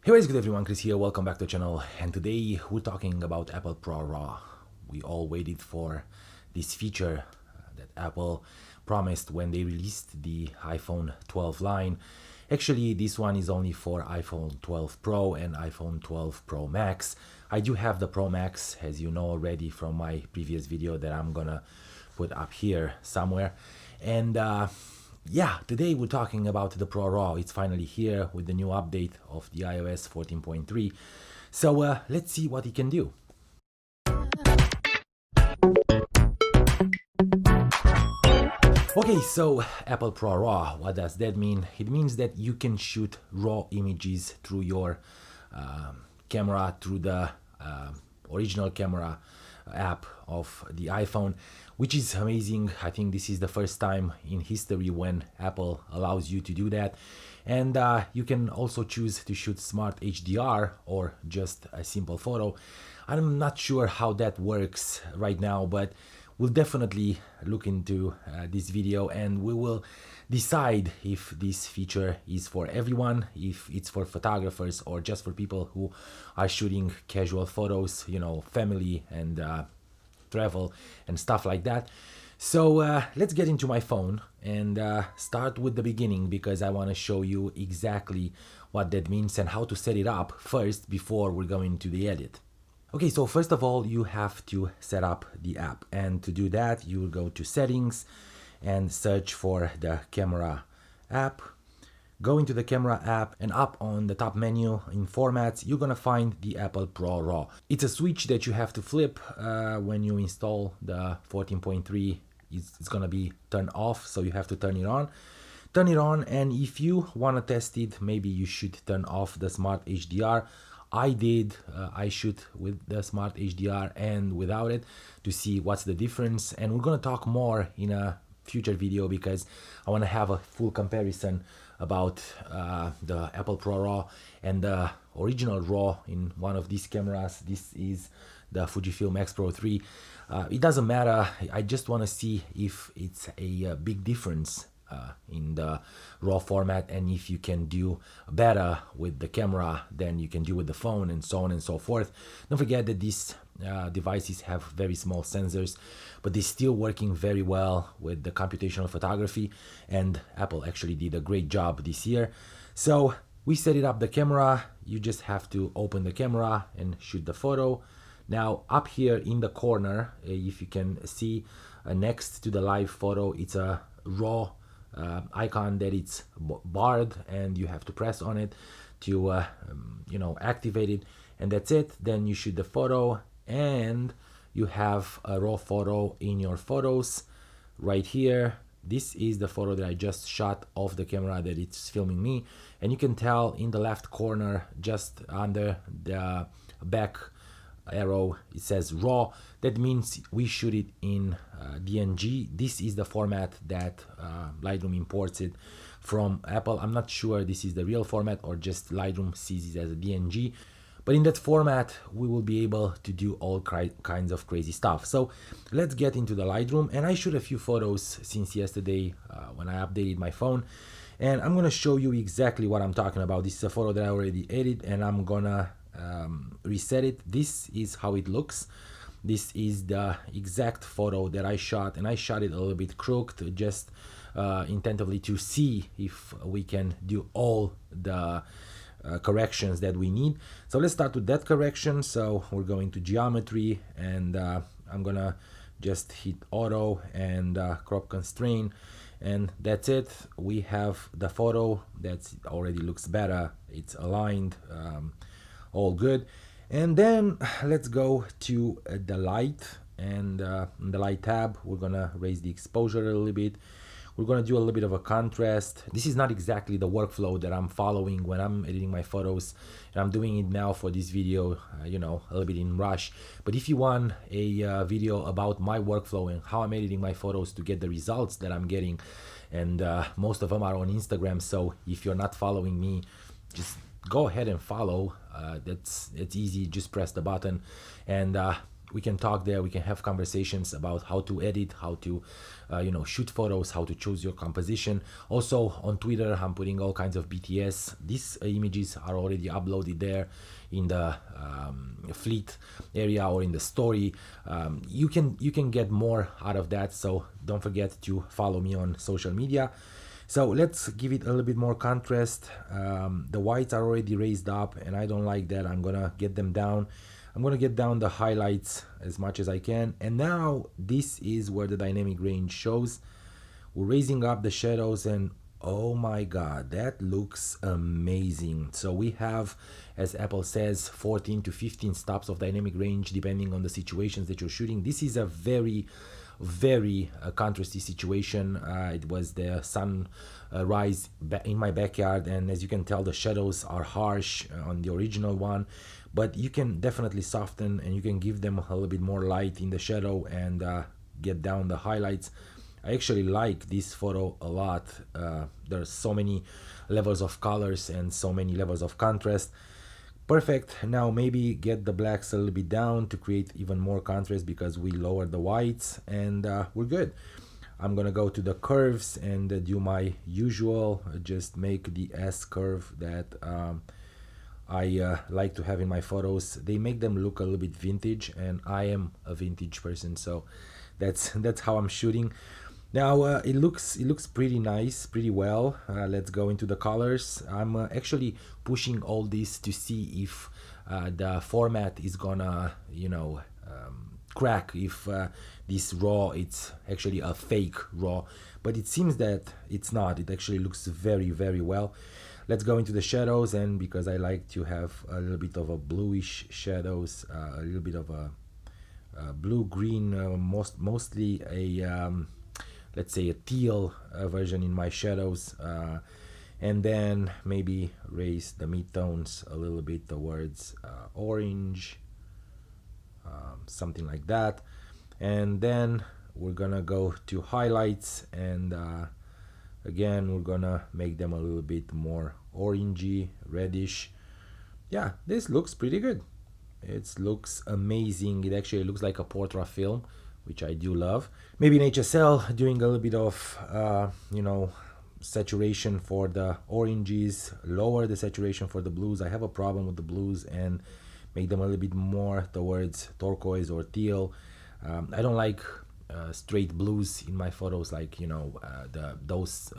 Hey, what is good everyone, Chris here, welcome back to the channel, and today we're talking about Apple ProRAW. We all waited for this feature that Apple promised when they released the iPhone 12 line. Actually, this one is only for iPhone 12 Pro and iPhone 12 Pro Max. I do have the Pro Max, as you know already from my previous video that I'm gonna put up here somewhere. And yeah, today we're talking about the ProRAW. It's finally here with the new update of the iOS 14.3. So let's see what it can do. Okay, so Apple ProRAW, what does that mean? It means that you can shoot raw images through your camera, through the original camera app of the iPhone, which is amazing. I think this is the first time in history when Apple allows you to do that. And you can also choose to shoot smart HDR or just a simple photo. I'm not sure how that works right now, but we'll definitely look into this video and we will decide if this feature is for everyone, if it's for photographers or just for people who are shooting casual photos, you know, family and travel and stuff like that. So let's get into my phone and start with the beginning, because I want to show you exactly what that means and how to set it up first before we're going to the edit. Okay, so first of all, you have to set up the app, and to do that, you will go to settings and search for the camera app. Go into the camera app, and up on the top menu in formats, you're gonna find the Apple ProRAW. It's a switch that you have to flip when you install the 14.3. It's gonna be turned off, so you have to turn it on. Turn it on, and if you wanna test it, maybe you should turn off the smart HDR. I did, I shoot with the smart HDR and without it to see what's the difference, and we're gonna talk more in a future video because I want to have a full comparison about the Apple ProRAW and the original RAW in one of these cameras. This is the Fujifilm X Pro 3. It doesn't matter, I just want to see if it's a big difference in the RAW format, and if you can do better with the camera than you can do with the phone, and so on and so forth. Don't forget that these devices have very small sensors, but they're still working very well with the computational photography, and Apple actually did a great job this year. So we set it up the camera. You just have to open the camera and shoot the photo. Now up here in the corner, if you can see next to the live photo, it's a RAW icon that it's barred, and you have to press on it to you know, activate it, and that's it. Then you shoot the photo and you have a raw photo in your photos right here. This is the photo that I just shot off the camera that it's filming me, and you can tell in the left corner just under the back arrow it says RAW. That means we shoot it in DNG. This is the format that Lightroom imports it from Apple. I'm not sure this is the real format or just Lightroom sees it as a DNG, but in that format we will be able to do all kinds of crazy stuff. So let's get into the Lightroom, and I shoot a few photos since yesterday when I updated my phone, and I'm gonna show you exactly what I'm talking about. This is a photo that I already edited, and I'm gonna reset it. This is how it looks. This is the exact photo that I shot, and I shot it a little bit crooked, just intentionally to see if we can do all the corrections that we need. So let's start with that correction. So we're going to geometry, and I'm gonna just hit auto and crop constraint, and that's it. We have the photo that already looks better. It's aligned, all good. And then let's go to the light, and in the light tab we're gonna raise the exposure a little bit. We're gonna do a little bit of a contrast. This is not exactly the workflow that I'm following when I'm editing my photos, and I'm doing it now for this video, you know, a little bit in rush. But if you want a video about my workflow and how I'm editing my photos to get the results that I'm getting, and most of them are on Instagram, so if you're not following me, just go ahead and follow. It's easy, just press the button, and we can talk there, we can have conversations about how to edit, how to shoot photos, how to choose your composition. Also on Twitter I'm putting all kinds of BTS. These images are already uploaded there in the fleet area or in the story. You can get more out of that, so don't forget to follow me on social media. So let's give it a little bit more contrast. The whites are already raised up and I don't like that. I'm gonna get them down. I'm gonna get down the highlights as much as I can. And now this is where the dynamic range shows. We're raising up the shadows and oh my god, that looks amazing. So we have, as Apple says, 14 to 15 stops of dynamic range depending on the situations that you're shooting. This is a very contrasty situation. It was the sun rise in my backyard, and as you can tell, the shadows are harsh on the original one, but you can definitely soften and you can give them a little bit more light in the shadow and get down the highlights. I actually like this photo a lot. There's so many levels of colors and so many levels of contrast. Perfect. Now maybe get the blacks a little bit down to create even more contrast because we lowered the whites, and we're good. I'm gonna go to the curves and do my usual, just make the S curve that I like to have in my photos. They make them look a little bit vintage, and I am a vintage person, so that's how I'm shooting. Now it looks pretty nice, pretty well. Let's go into the colors. I'm actually pushing all this to see if the format is gonna, crack, if this RAW, it's actually a fake RAW, but it seems that it's not. It actually looks very well. Let's go into the shadows, and because I like to have a little bit of a bluish shadows, a little bit of a blue-green, mostly a let's say a teal version in my shadows, and then maybe raise the midtones a little bit towards orange, something like that. And then we're gonna go to highlights, and again we're gonna make them a little bit more orangey, reddish. Yeah, this looks pretty good. It looks amazing. It actually looks like a portrait film, which I do love. Maybe in HSL doing a little bit of saturation for the oranges, lower the saturation for the blues. I have a problem with the blues, and make them a little bit more towards turquoise or teal. I don't like straight blues in my photos, like those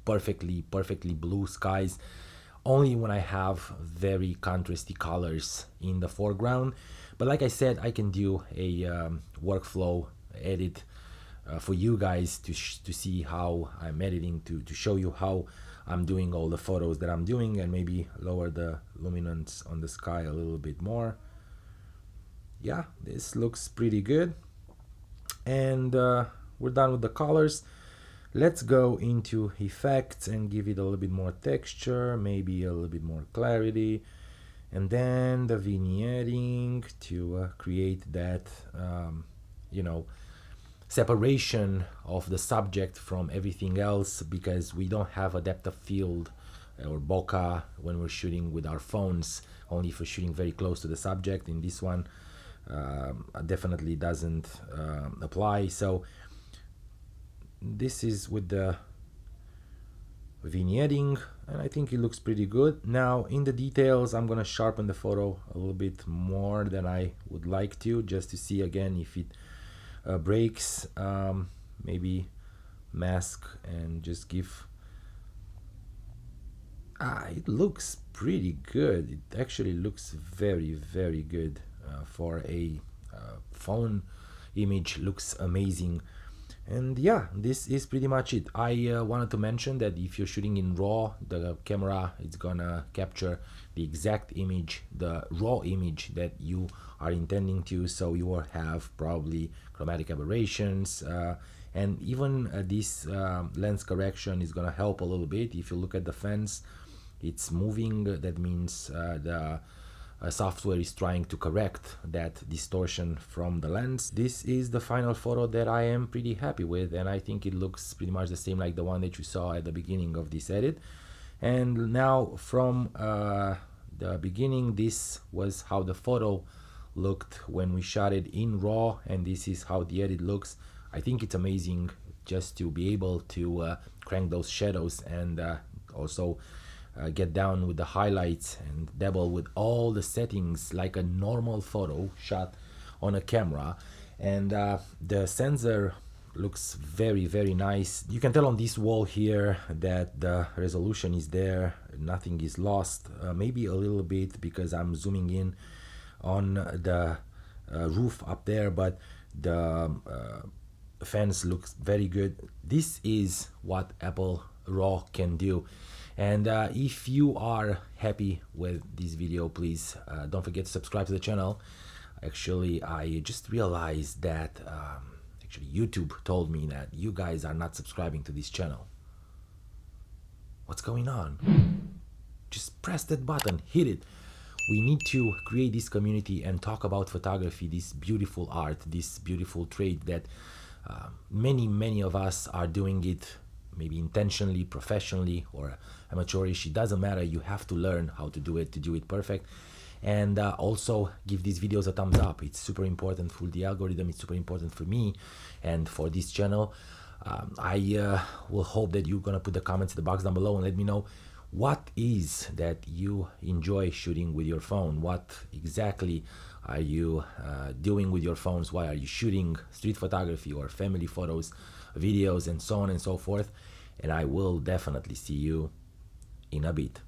perfectly blue skies. Only when I have very contrasty colors in the foreground. But like I said, I can do a workflow edit for you guys to see how I'm editing, to show you how I'm doing all the photos that I'm doing, and maybe lower the luminance on the sky a little bit more. Yeah, this looks pretty good. And we're done with the colors. Let's go into effects and give it a little bit more texture, maybe a little bit more clarity. And then the vignetting to create that, separation of the subject from everything else, because we don't have a depth of field or bokeh when we're shooting with our phones, only if we're shooting very close to the subject. In this one, definitely doesn't apply. So this is with the vignetting, and I think it looks pretty good. Now in the details, I'm gonna sharpen the photo a little bit more than I would like to, just to see again if it breaks. Maybe mask and just give it looks pretty good. It actually looks very good for a phone image. Looks amazing. And yeah, this is pretty much it. I wanted to mention that if you're shooting in RAW, the camera is gonna capture the exact image, the raw image that you are intending to, so you will have probably chromatic aberrations, and even this lens correction is gonna help a little bit. If you look at the fence, it's moving. That means the software is trying to correct that distortion from the lens. This is the final photo that I am pretty happy with, and I think it looks pretty much the same like the one that you saw at the beginning of this edit. And now from the beginning, this was how the photo looked when we shot it in RAW, and this is how the edit looks. I think it's amazing just to be able to crank those shadows and also get down with the highlights and dabble with all the settings like a normal photo shot on a camera. And the sensor looks very nice. You can tell on this wall here that the resolution is there, nothing is lost. Maybe a little bit because I'm zooming in on the roof up there, but the fence looks very good. This is what Apple RAW can do. And if you are happy with this video, please don't forget to subscribe to the channel. Actually, I just realized that actually YouTube told me that you guys are not subscribing to this channel. What's going on? Just press that button, hit it. We need to create this community and talk about photography, this beautiful art, this beautiful trade that many of us are doing it, maybe intentionally, professionally, or amateurish. It doesn't matter. You have to learn how to do it perfect. And also give these videos a thumbs up. It's super important for the algorithm. It's super important for me and for this channel. I will hope that you're gonna put the comments in the box down below and let me know what is that you enjoy shooting with your phone. What exactly are you doing with your phones? Why are you shooting street photography or family photos, videos, and so on and so forth? And I will definitely see you in a bit.